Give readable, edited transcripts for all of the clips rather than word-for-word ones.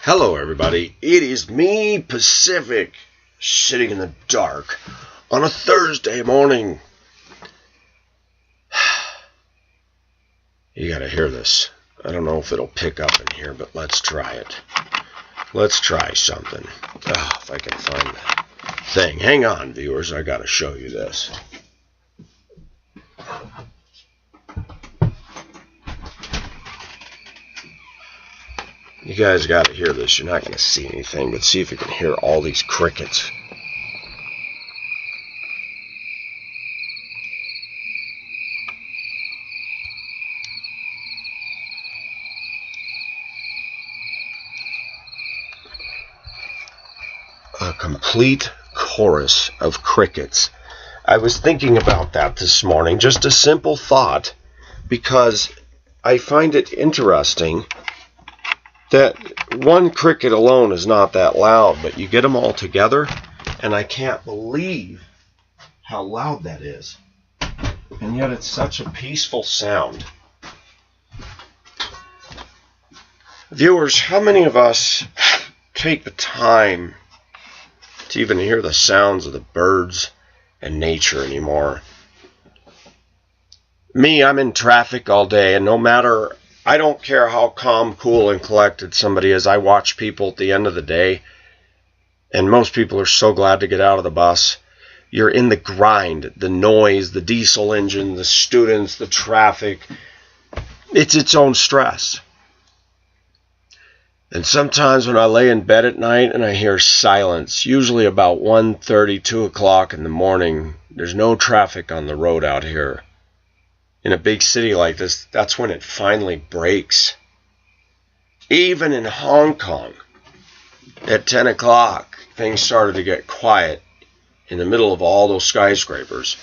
Hello everybody, it is me, Pacific, sitting in the dark on a Thursday morning. You gotta hear this. I don't know if it'll pick up in here, but let's try it. Let's try something. If I can find that thing. Hang on, viewers, I gotta show you this. You guys got to hear this. You're not going to see anything, but see if you can hear all these crickets. A complete chorus of crickets. I was thinking about that this morning. Just a simple thought, because I find it interesting that one cricket alone is not that loud, but you get them all together, and I can't believe how loud that is. And yet it's such a peaceful sound. Viewers, how many of us take the time to even hear the sounds of the birds and nature anymore? Me, I'm in traffic all day, and no matter, I don't care how calm, cool, and collected somebody is. I watch people at the end of the day, and most people are so glad to get out of the bus. You're in the grind, the noise, the diesel engine, the students, the traffic. It's its own stress. And sometimes when I lay in bed at night and I hear silence, usually about 1:30, 2 o'clock in the morning, there's no traffic on the road out here. In a big city like this, that's when it finally breaks. Even in Hong Kong, at 10 o'clock, things started to get quiet in the middle of all those skyscrapers.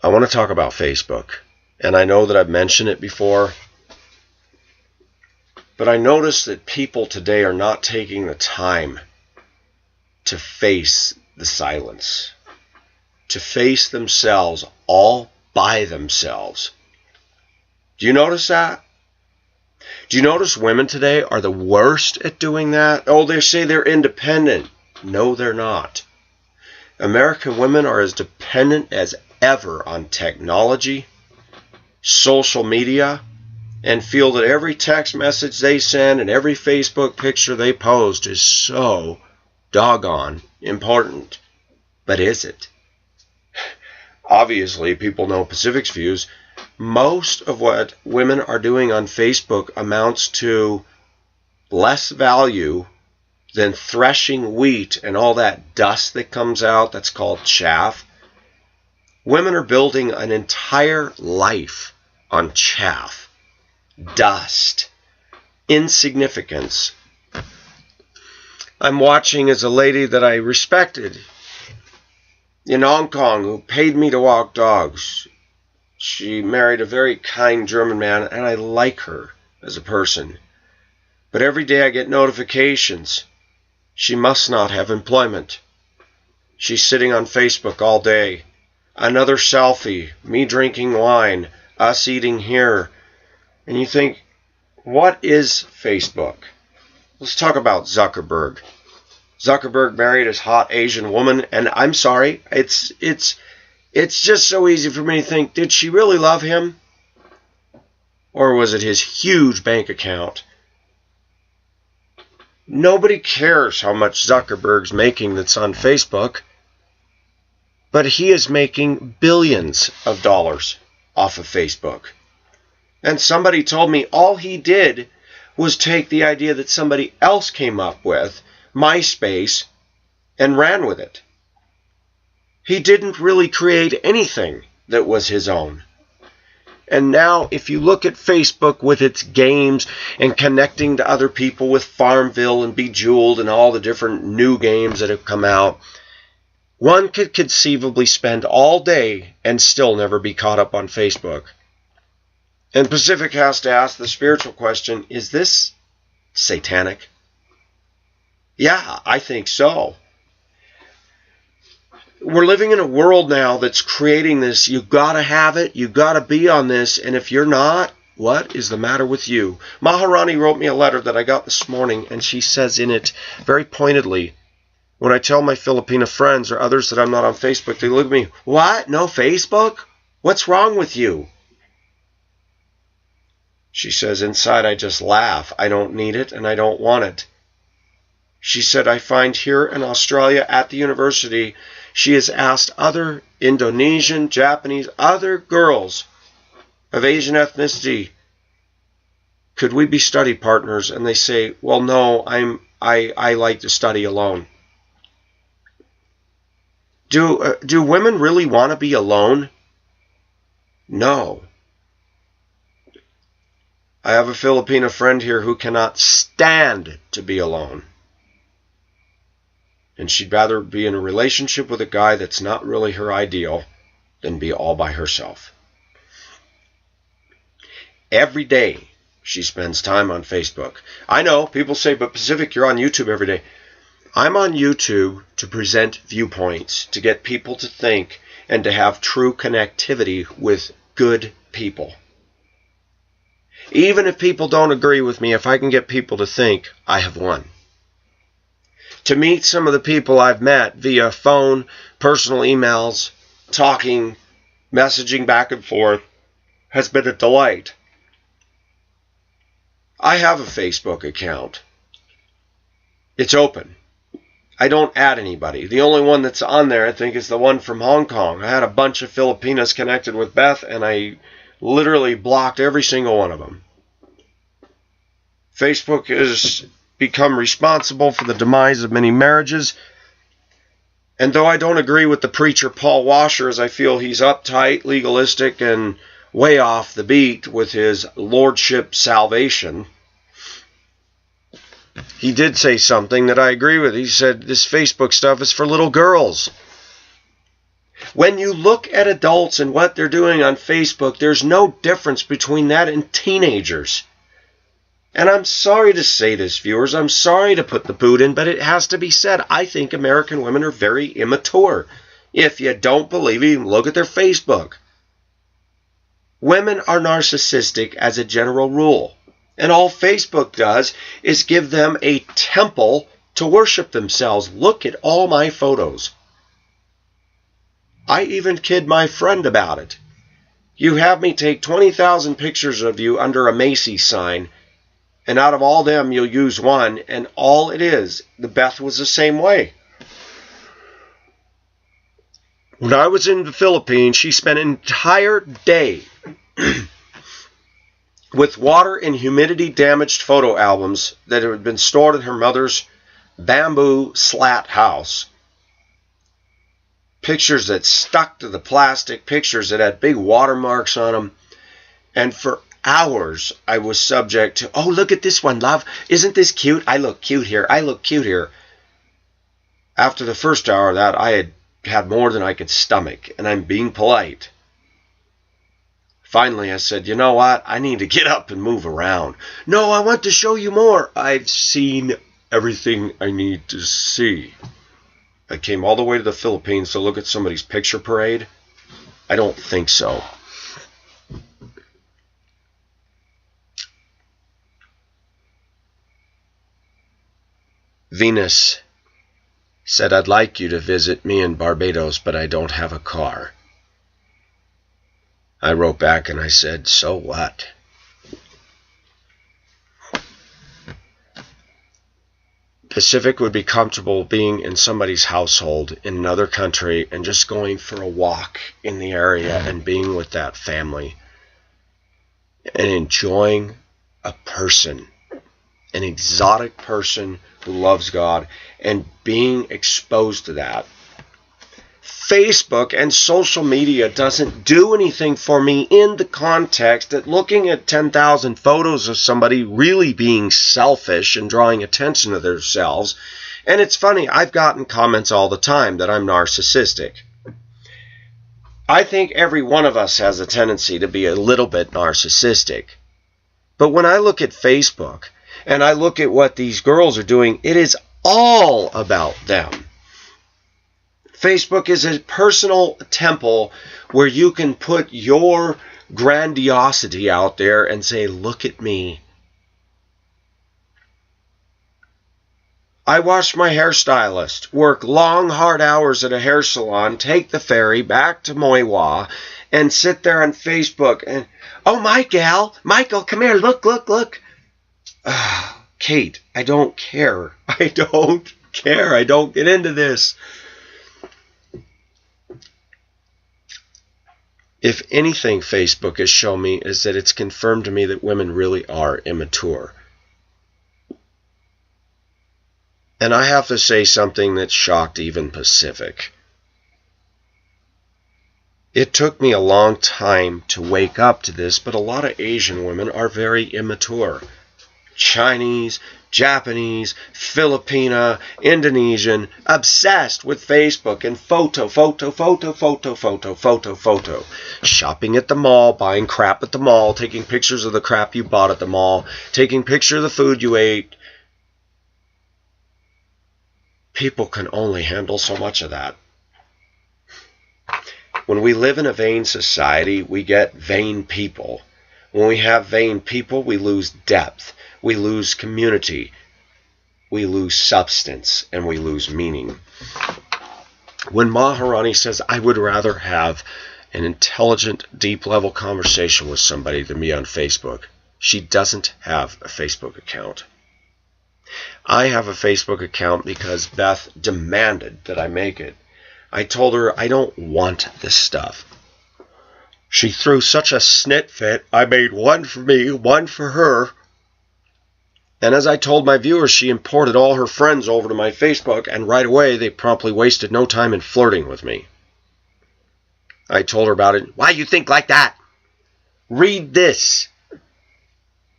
I want to talk about Facebook, and I know that I've mentioned it before, but I notice that people today are not taking the time to face the silence, to face themselves all by themselves. Do you notice that? Do you notice women today are the worst at doing that? Oh, they say they're independent. No, they're not. American women are as dependent as ever on technology, social media, and feel that every text message they send and every Facebook picture they post is so doggone important. But is it? Obviously, people know Pacific's views. Most of what women are doing on Facebook amounts to less value than threshing wheat and all that dust that comes out that's called chaff. Women are building an entire life on chaff, dust, insignificance. I'm watching as a lady that I respected in Hong Kong who paid me to walk dogs. She married a very kind German man, and I like her as a person. But every day I get notifications. She must not have employment. She's sitting on Facebook all day. Another selfie, me drinking wine, us eating here. And you think, what is Facebook? Let's talk about Zuckerberg. Zuckerberg married his hot Asian woman, and I'm sorry, it's just so easy for me to think, did she really love him? Or was it his huge bank account? Nobody cares how much Zuckerberg's making that's on Facebook, but he is making billions of dollars off of Facebook. And somebody told me all he did was take the idea that somebody else came up with, MySpace, and ran with it. He didn't really create anything that was his own. And now, if you look at Facebook with its games and connecting to other people with Farmville and Bejeweled and all the different new games that have come out, one could conceivably spend all day and still never be caught up on Facebook. And Pacific has to ask the spiritual question, is this satanic? Yeah, I think so. We're living in a world now that's creating this, you gotta have it, you gotta be on this, and if you're not, What is the matter with you? Maharani wrote me a letter that I got this morning, and she says in it very pointedly, when I tell my Filipino friends or others that I'm not on Facebook, they look at me, what? No Facebook? What's wrong with you? She says, inside I just laugh. I don't need it and I don't want it. She said, I find here in Australia at the university, she has asked other Indonesian, Japanese, other girls of Asian ethnicity, could we be study partners? And they say, well, no, I like to study alone. Do women really want to be alone? No. I have a Filipino friend here who cannot stand to be alone. And she'd rather be in a relationship with a guy that's not really her ideal than be all by herself. Every day she spends time on Facebook. I know, people say, but Pacific, you're on YouTube every day. I'm on YouTube to present viewpoints, to get people to think, and to have true connectivity with good people. Even if people don't agree with me, if I can get people to think, I have won. To meet some of the people I've met via phone, personal emails, talking, messaging back and forth, has been a delight. I have a Facebook account. It's open. I don't add anybody. The only one that's on there, I think, is the one from Hong Kong. I had a bunch of Filipinas connected with Beth, and I literally blocked every single one of them. Facebook has become responsible for the demise of many marriages. And though I don't agree with the preacher Paul Washer, as I feel he's uptight, legalistic, and way off the beat with his lordship salvation, he did say something that I agree with. He said, this Facebook stuff is for little girls. When you look at adults and what they're doing on Facebook, there's no difference between that and teenagers. And I'm sorry to say this, viewers. I'm sorry to put the boot in, but it has to be said. I think American women are very immature. If you don't believe me, look at their Facebook. Women are narcissistic as a general rule. And all Facebook does is give them a temple to worship themselves. Look at all my photos. I even kid my friend about it. You have me take 20,000 pictures of you under a Macy's sign, and out of all them you'll use one, and all it is, the Beth was the same way. When I was in the Philippines, she spent an entire day with water and humidity damaged photo albums that had been stored in her mother's bamboo slat house. Pictures that stuck to the plastic, pictures that had big watermarks on them. And for hours I was subject to, oh, look at this one, love. Isn't this cute? I look cute here. I look cute here. After the first hour of that, I had more than I could stomach, and I'm being polite. Finally, I said, you know what? I need to get up and move around. No, I want to show you more. I've seen everything I need to see. I came all the way to the Philippines to look at somebody's picture parade. I don't think so. Venus said, I'd like you to visit me in Barbados, but I don't have a car. I wrote back and I said, so what? Pacific would be comfortable being in somebody's household in another country and just going for a walk in the area and being with that family and enjoying a person, an exotic person who loves God, and being exposed to that. Facebook and social media doesn't do anything for me in the context that looking at 10,000 photos of somebody really being selfish and drawing attention to themselves. And it's funny, I've gotten comments all the time that I'm narcissistic. I think every one of us has a tendency to be a little bit narcissistic. But when I look at Facebook and I look at what these girls are doing, it is all about them. Facebook is a personal temple where you can put your grandiosity out there and say, look at me. I watched my hairstylist work long, hard hours at a hair salon, take the ferry back to Moiwa, and sit there on Facebook and, oh, Michael, come here, look. Kate, I don't care. I don't get into this. If anything Facebook has shown me is that it's confirmed to me that women really are immature. And I have to say something that shocked even Pacific. It took me a long time to wake up to this, but a lot of Asian women are very immature. Chinese, Japanese, Filipina, Indonesian, obsessed with Facebook and photo. Shopping at the mall, buying crap at the mall, taking pictures of the crap you bought at the mall, taking pictures of the food you ate. People can only handle so much of that. When we live in a vain society, we get vain people. When we have vain people, we lose depth, we lose community, we lose substance, and we lose meaning. When Maharani says, I would rather have an intelligent, deep-level conversation with somebody than be on Facebook, she doesn't have a Facebook account. I have a Facebook account because Beth demanded that I make it. I told her I don't want this stuff. She threw such a snit fit. I made one for me, one for her. And as I told my viewers, she imported all her friends over to my Facebook, and right away they promptly wasted no time in flirting with me. I told her about it. Why you think like that? Read this.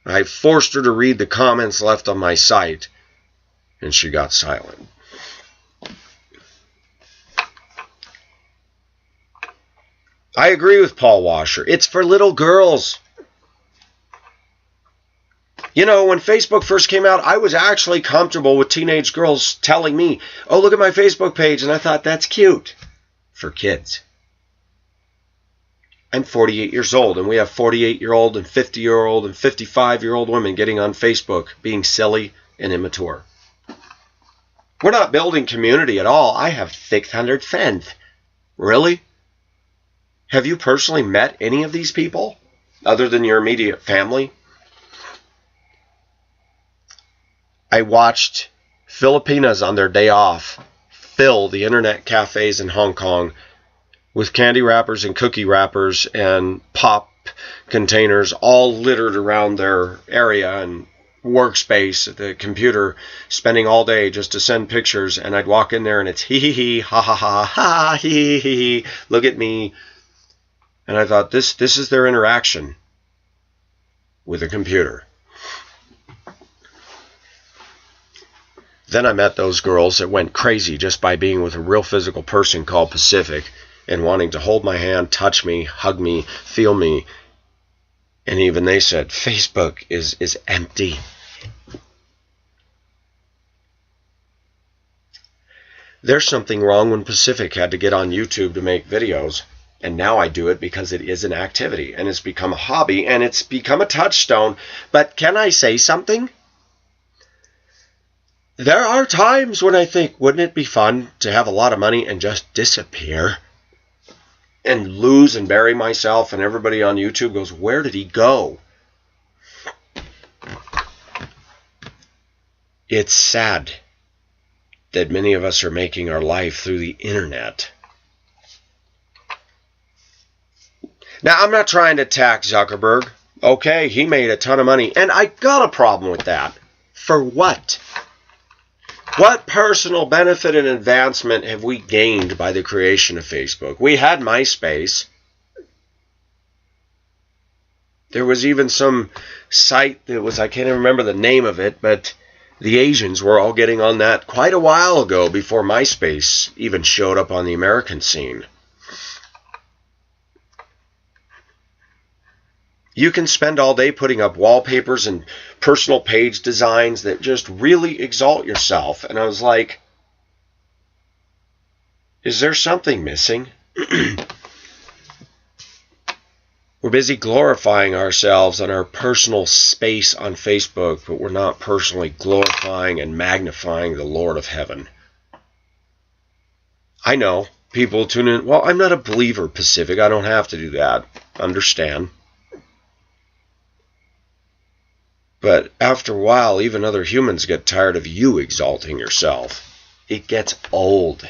I forced her to read the comments left on my site, and she got silent. I agree with Paul Washer. It's for little girls. You know, when Facebook first came out, I was actually comfortable with teenage girls telling me, oh, look at my Facebook page. And I thought, that's cute. For kids. I'm 48 years old, and we have 48-year-old and 50-year-old and 55-year-old women getting on Facebook being silly and immature. We're not building community at all. I have 600 friends. Really? Have you personally met any of these people other than your immediate family? I watched Filipinas on their day off fill the internet cafes in Hong Kong with candy wrappers and cookie wrappers and pop containers all littered around their area and workspace at the computer, spending all day just to send pictures. And I'd walk in there and it's hee hee hee, ha ha ha, ha hee hee hee, look at me. And I thought, this is their interaction with a computer. Then I met those girls that went crazy just by being with a real physical person called Pacific and wanting to hold my hand, touch me, hug me, feel me. And even they said, Facebook is empty. There's something wrong when Pacific had to get on YouTube to make videos. And now I do it because it is an activity, and it's become a hobby, and it's become a touchstone. But can I say something? There are times when I think, wouldn't it be fun to have a lot of money and just disappear? And lose and bury myself, and everybody on YouTube goes, where did he go? It's sad that many of us are making our life through the internet. Now, I'm not trying to attack Zuckerberg. Okay, he made a ton of money, and I got a problem with that. For what? What personal benefit and advancement have we gained by the creation of Facebook? We had MySpace. There was even some site that was, I can't even remember the name of it, but the Asians were all getting on that quite a while ago before MySpace even showed up on the American scene. You can spend all day putting up wallpapers and personal page designs that just really exalt yourself. And I was like, is there something missing? We're busy glorifying ourselves and our personal space on Facebook, but we're not personally glorifying and magnifying the Lord of Heaven. I know people tune in, well, I'm not a believer, Pacific. I don't have to do that. Understand. But after a while, even other humans get tired of you exalting yourself. It gets old.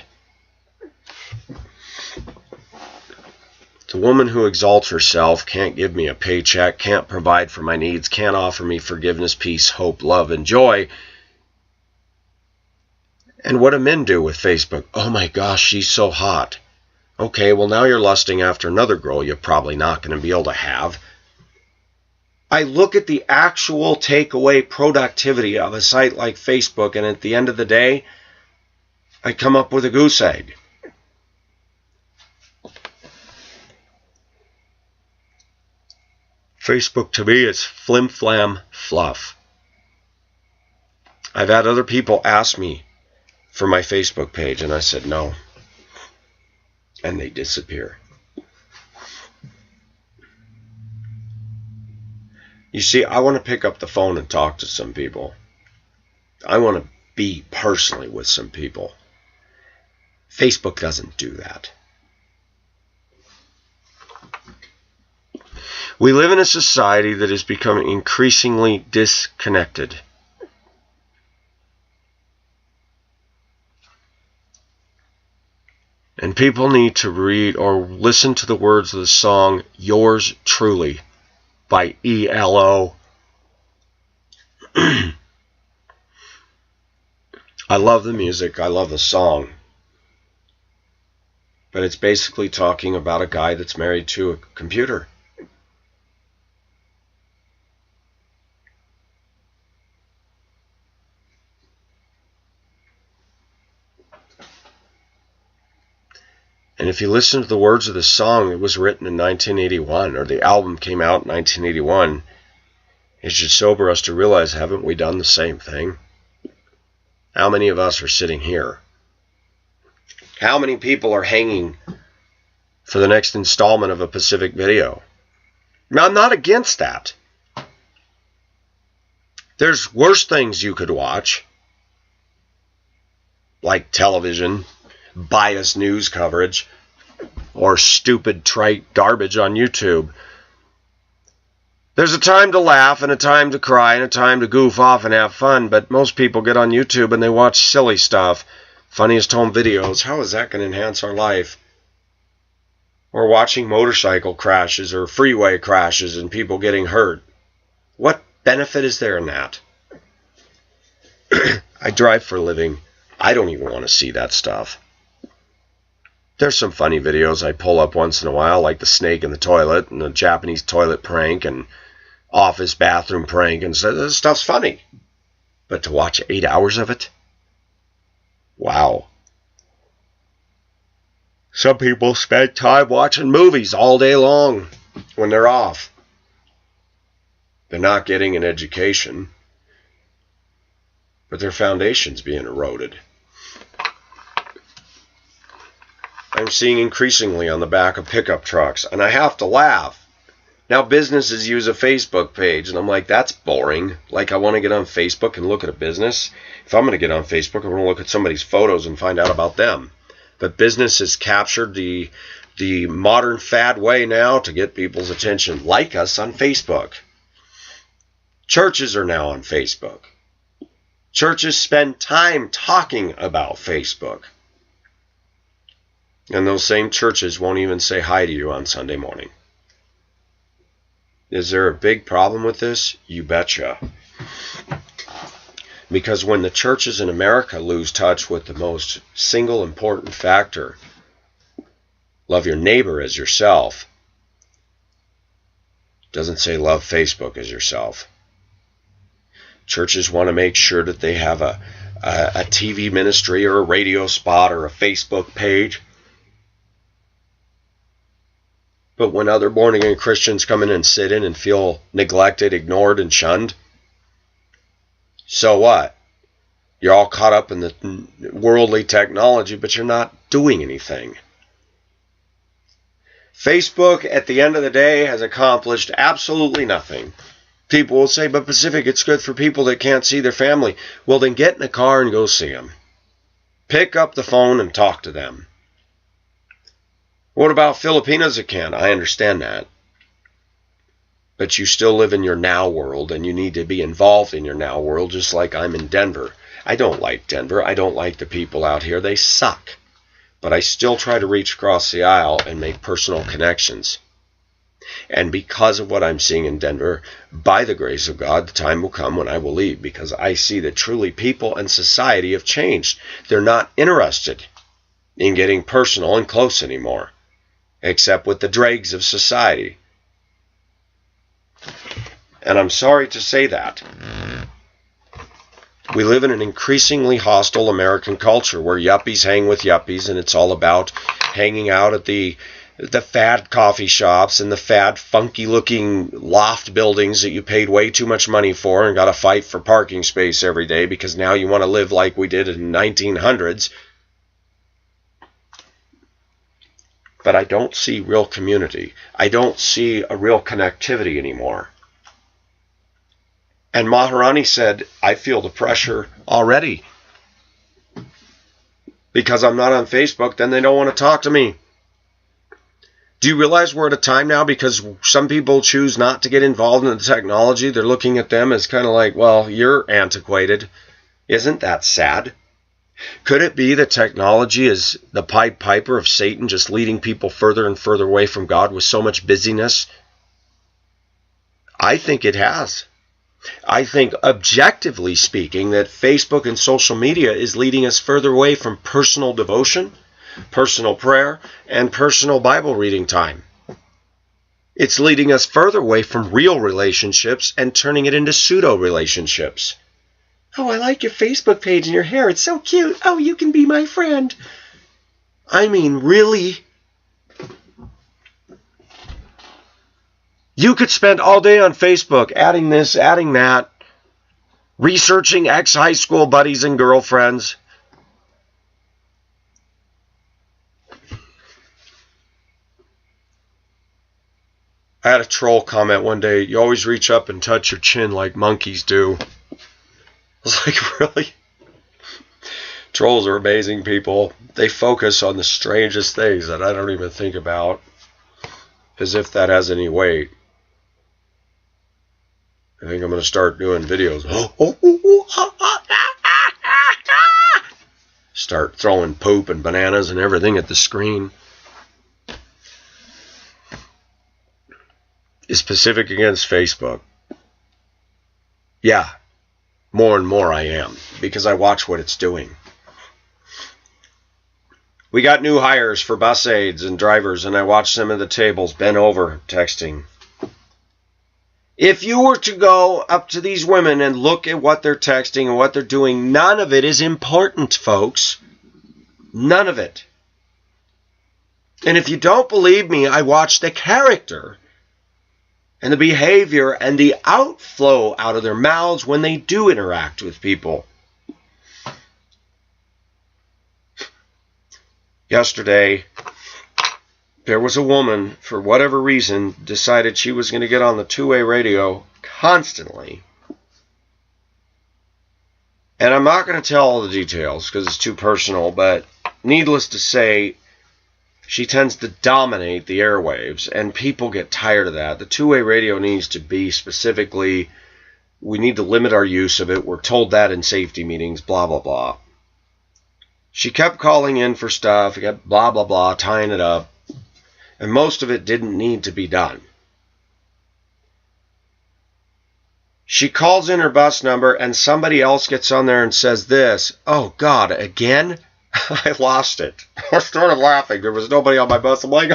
The woman who exalts herself can't give me a paycheck, can't provide for my needs, can't offer me forgiveness, peace, hope, love, and joy. And what do men do with Facebook? Oh my gosh, she's so hot. Okay, well now you're lusting after another girl you're probably not going to be able to have. I look at the actual takeaway productivity of a site like Facebook, and at the end of the day, I come up with a goose egg. Facebook to me is flim-flam fluff. I've had other people ask me for my Facebook page, and I said no. And they disappear. You see, I want to pick up the phone and talk to some people. I want to be personally with some people. Facebook doesn't do that. We live in a society that is becoming increasingly disconnected. And people need to read or listen to the words of the song Yours Truly by ELO. I love the music. I love the song. But it's basically talking about a guy that's married to a computer. And if you listen to the words of the song, it was written in 1981, or the album came out in 1981. It should sober us to realize, haven't we done the same thing? How many of us are sitting here? How many people are hanging for the next installment of a Pacific video? Now, I'm not against that. There's worse things you could watch, like television, biased news coverage, or stupid, trite garbage on YouTube. There's a time to laugh and a time to cry and a time to goof off and have fun, but most people get on YouTube and they watch silly stuff, funniest home videos. How is that going to enhance our life? Or watching motorcycle crashes or freeway crashes and people getting hurt. What benefit is there in that? I drive for a living. I don't even want to see that stuff. There's some funny videos I pull up once in a while, like the snake in the toilet and the Japanese toilet prank and office bathroom prank, and so this stuff's funny. But to watch 8 hours of it? Wow. Some people spend time watching movies all day long when they're off. They're not getting an education, but their foundation's being eroded. I'm seeing increasingly on the back of pickup trucks, and I have to laugh. Now businesses use a Facebook page, and I'm like, that's boring. Like, I want to get on Facebook and look at a business. If I'm going to get on Facebook, I want to look at somebody's photos and find out about them. But business has captured the modern fad way now to get people's attention, like us on Facebook. Churches are now on Facebook. Churches spend time talking about Facebook. And those same churches won't even say hi to you on Sunday morning. Is there a big problem with this? You betcha. Because when the churches in America lose touch with the most single important factor, love your neighbor as yourself, doesn't say love Facebook as yourself. Churches want to make sure that they have a TV ministry or a radio spot or a Facebook page. But when other born-again Christians come in and sit in and feel neglected, ignored, and shunned, so what? You're all caught up in the worldly technology, but you're not doing anything. Facebook, at the end of the day, has accomplished absolutely nothing. People will say, but Pacific, it's good for people that can't see their family. Well, then get in a car and go see them. Pick up the phone and talk to them. What about Filipinos that can? I understand that. But you still live in your now world, and you need to be involved in your now world, just like I'm in Denver. I don't like Denver. I don't like the people out here. They suck. But I still try to reach across the aisle and make personal connections. And because of what I'm seeing in Denver, by the grace of God, the time will come when I will leave, because I see that truly people and society have changed. They're not interested in getting personal and close anymore, except with the dregs of society. And I'm sorry to say that. We live in an increasingly hostile American culture where yuppies hang with yuppies, and it's all about hanging out at the fad coffee shops and the fad funky looking loft buildings that you paid way too much money for and got to fight for parking space every day because now you want to live like we did in the 1900s. But I don't see real community. I don't see a real connectivity anymore. And Maharani said, I feel the pressure already. Because I'm not on Facebook, then they don't want to talk to me. Do you realize we're at a time now, because some people choose not to get involved in the technology, they're looking at them as kind of like, well, you're antiquated. Isn't that sad? Could it be that technology is the Pied Piper of Satan, just leading people further and further away from God with so much busyness? I think it has. I think, objectively speaking, that Facebook and social media is leading us further away from personal devotion, personal prayer, and personal Bible reading time. It's leading us further away from real relationships and turning it into pseudo-relationships. Oh, I like your Facebook page and your hair. It's so cute. Oh, you can be my friend. I mean, really? You could spend all day on Facebook adding this, adding that, researching ex-high school buddies and girlfriends. I had a troll comment one day, you always reach up and touch your chin like monkeys do. I was like, really? Trolls are amazing people. They focus on the strangest things that I don't even think about, as if that has any weight. I think I'm going to start doing videos. Start throwing poop and bananas and everything at the screen. Is Pacific against Facebook? Yeah, more and more I am, because I watch what it's doing. We got new hires for bus aides and drivers, and I watched them at the tables bent over texting. If you were to go up to these women and look at what they're texting and what they're doing, none of it is important, folks. None of it. And if you don't believe me, I watch the character and the behavior and the outflow out of their mouths when they do interact with people. Yesterday, there was a woman, for whatever reason, decided she was going to get on the two-way radio constantly. And I'm not going to tell all the details because it's too personal, but needless to say, she tends to dominate the airwaves, and people get tired of that. The two-way radio needs to be specifically, we need to limit our use of it. We're told that in safety meetings, blah, blah, blah. She kept calling in for stuff, kept blah, blah, blah, tying it up. And most of it didn't need to be done. She calls in her bus number and somebody else gets on there and says this. Oh, God, again? I lost it. I started laughing. There was nobody on my bus. I'm like,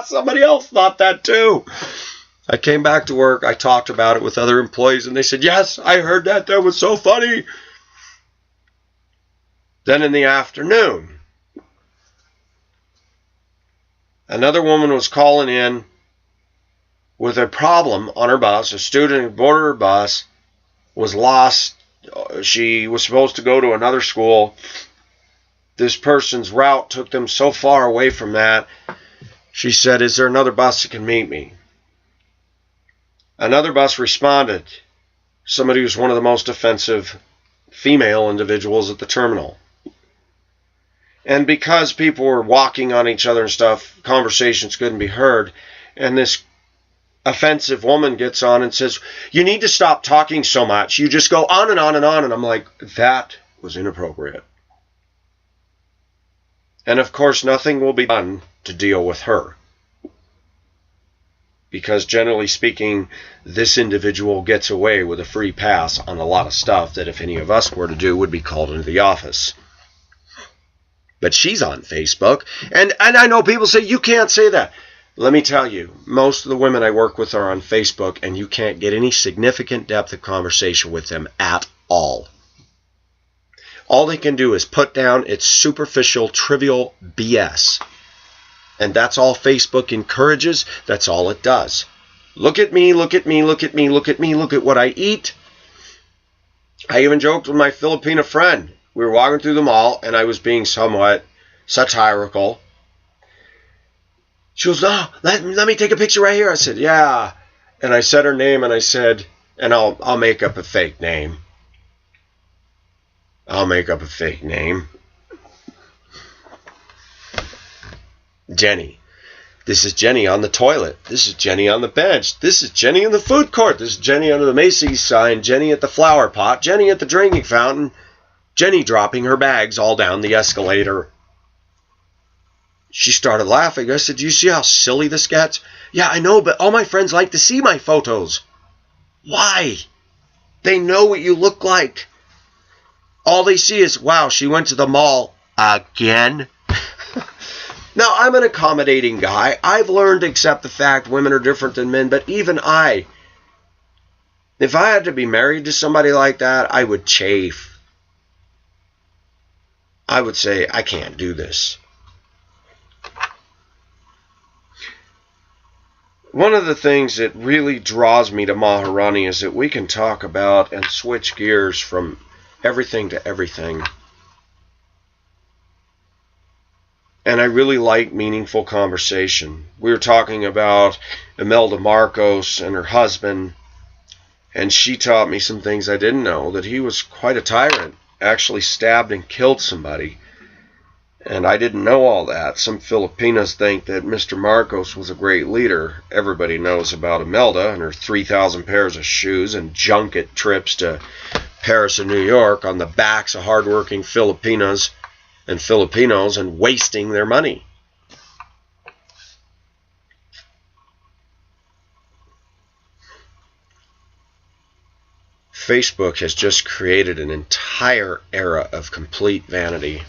somebody else thought that too. I came back to work. I talked about it with other employees and they said, yes, I heard that. That was so funny. Then in the afternoon, another woman was calling in with a problem on her bus. A student who boarded her bus was lost. She was supposed to go to another school. This person's route took them so far away from that. She said, "Is there another bus that can meet me?" Another bus responded, somebody who's one of the most offensive female individuals at the terminal. And because people were walking on each other and stuff, conversations couldn't be heard. And this offensive woman gets on and says, "You need to stop talking so much. You just go on and on and on." And I'm like, that was inappropriate. And of course, nothing will be done to deal with her. Because generally speaking, this individual gets away with a free pass on a lot of stuff that if any of us were to do would be called into the office. But she's on Facebook, and I know people say, you can't say that. Let me tell you, most of the women I work with are on Facebook, and you can't get any significant depth of conversation with them at all. All they can do is put down its superficial, trivial BS. And that's all Facebook encourages. That's all it does. Look at me, look at me, look at me, look at me, look at what I eat. I even joked with my Filipina friend. We were walking through the mall, and I was being somewhat satirical. She goes, "No, let me take a picture right here." I said, "Yeah." And I said her name, and I said, and I'll make up a fake name. I'll make up a fake name. Jenny. This is Jenny on the toilet. This is Jenny on the bench. This is Jenny in the food court. This is Jenny under the Macy's sign. Jenny at the flower pot. Jenny at the drinking fountain. Jenny dropping her bags all down the escalator. She started laughing. I said, "Do you see how silly this gets?" "Yeah, I know, but all my friends like to see my photos." Why? They know what you look like. All they see is, wow, she went to the mall again. Now, I'm an accommodating guy. I've learned to accept the fact women are different than men, but even if I had to be married to somebody like that, I would chafe. I would say, I can't do this. One of the things that really draws me to Maharani is that we can talk about and switch gears from everything to everything. And I really like meaningful conversation. We were talking about Imelda Marcos and her husband, and she taught me some things I didn't know, that he was quite a tyrant, actually stabbed and killed somebody. And I didn't know all that. Some Filipinos think that Mr. Marcos was a great leader. Everybody knows about Imelda and her 3,000 pairs of shoes and junket trips to Paris and New York on the backs of hardworking Filipinos and Filipinos and wasting their money. Facebook has just created an entire era of complete vanity.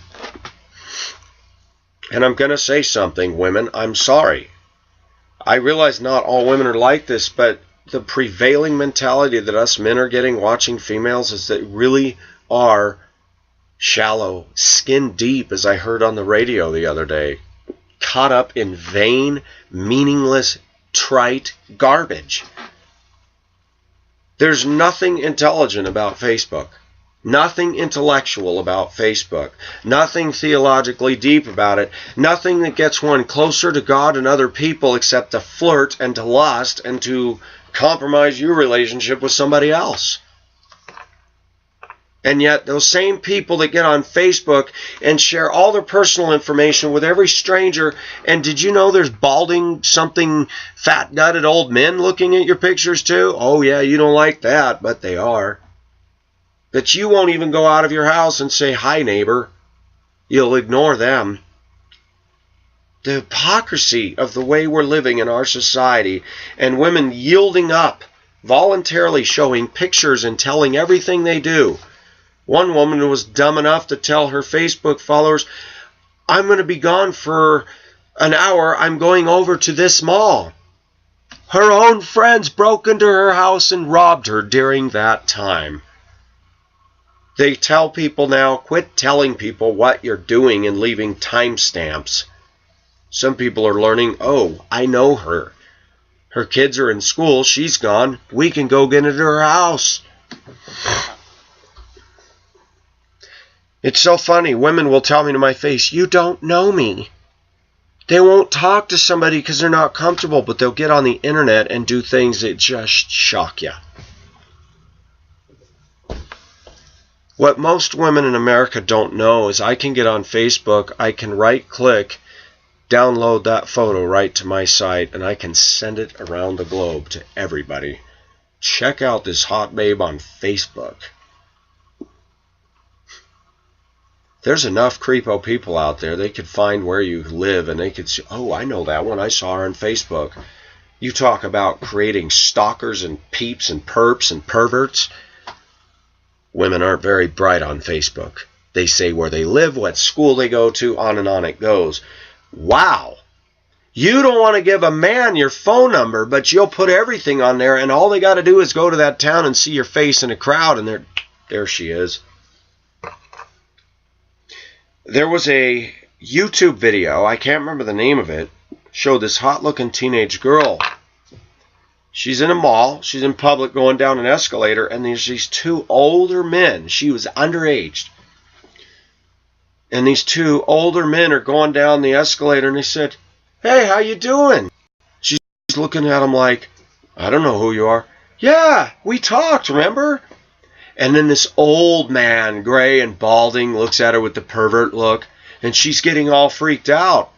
And I'm going to say something, women, I'm sorry. I realize not all women are like this, but the prevailing mentality that us men are getting watching females is that really are shallow, skin deep, as I heard on the radio the other day, caught up in vain, meaningless, trite garbage. There's nothing intelligent about Facebook. Nothing intellectual about Facebook. Nothing theologically deep about it. Nothing that gets one closer to God and other people except to flirt and to lust and to compromise your relationship with somebody else. And yet those same people that get on Facebook and share all their personal information with every stranger, and did you know there's balding, something fat-gutted old men looking at your pictures too? Oh yeah, you don't like that, but they are. That you won't even go out of your house and say, "Hi, neighbor." You'll ignore them. The hypocrisy of the way we're living in our society, and women yielding up, voluntarily showing pictures and telling everything they do. One woman was dumb enough to tell her Facebook followers, "I'm going to be gone for an hour. I'm going over to this mall." Her own friends broke into her house and robbed her during that time. They tell people now, quit telling people what you're doing and leaving timestamps. Some people are learning, oh, I know her. Her kids are in school. She's gone. We can go get into her house. It's so funny. Women will tell me to my face, "You don't know me." They won't talk to somebody because they're not comfortable, but they'll get on the internet and do things that just shock you. What most women in America don't know is I can get on Facebook, I can right-click, download that photo right to my site, and I can send it around the globe to everybody. Check out this hot babe on Facebook. There's enough creepo people out there. They could find where you live and they could see, oh, I know that one. I saw her on Facebook. You talk about creating stalkers and peeps and perps and perverts. Women aren't very bright on Facebook. They say where they live, what school they go to, on and on it goes. Wow. You don't want to give a man your phone number, but you'll put everything on there, and all they got to do is go to that town and see your face in a crowd, and there she is. There was a YouTube video, I can't remember the name of it, showed this hot-looking teenage girl. She's in a mall, she's in public going down an escalator, and there's these two older men. She was underage. And these two older men are going down the escalator, and they said, hey, how you doing? She's looking at him like, I don't know who you are. Yeah, we talked, remember? And then this old man, gray and balding, looks at her with the pervert look, and she's getting all freaked out.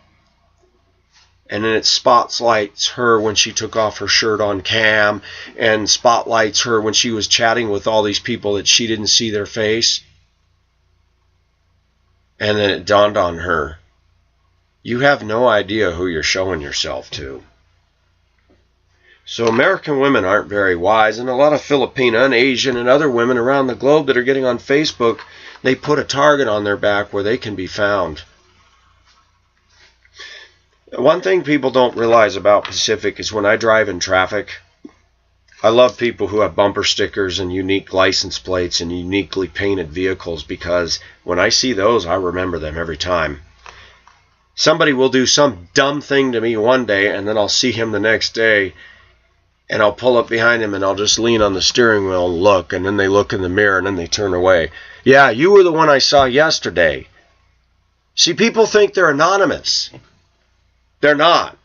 And then it spotlights her when she took off her shirt on cam, and spotlights her when she was chatting with all these people that she didn't see their face. And then it dawned on her, you have no idea who you're showing yourself to. So American women aren't very wise, and a lot of Filipina and Asian and other women around the globe that are getting on Facebook, they put a target on their back where they can be found. One thing people don't realize about Pacific is when I drive in traffic, I love people who have bumper stickers and unique license plates and uniquely painted vehicles, because when I see those, I remember them every time. Somebody will do some dumb thing to me one day, and then I'll see him the next day, and I'll pull up behind him, and I'll just lean on the steering wheel and look, and then they look in the mirror, and then they turn away. Yeah, you were the one I saw yesterday. See, people think they're anonymous. They're not.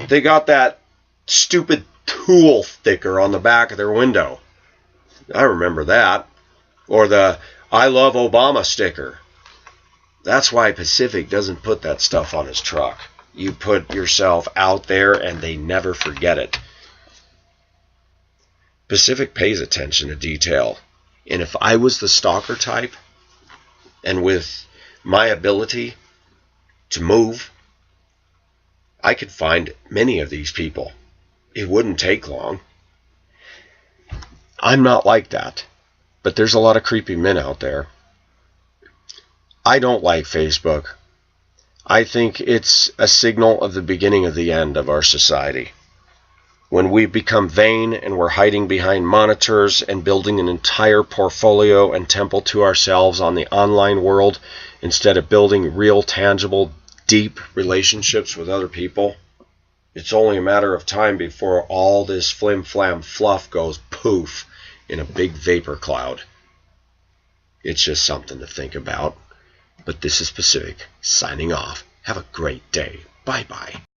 They got that stupid Tool sticker on the back of their window. I remember that. Or the I love Obama sticker. That's why Pacific doesn't put that stuff on his truck. You put yourself out there and they never forget it. Pacific pays attention to detail. And if I was the stalker type, and with my ability to move, I could find many of these people. It wouldn't take long. I'm not like that, but there's a lot of creepy men out there. I don't like Facebook. I think it's a signal of the beginning of the end of our society. When we become vain and we're hiding behind monitors and building an entire portfolio and temple to ourselves on the online world instead of building real, tangible, deep relationships with other people, it's only a matter of time before all this flim-flam fluff goes poof in a big vapor cloud. It's just something to think about. But this is Pacific, signing off. Have a great day. Bye-bye.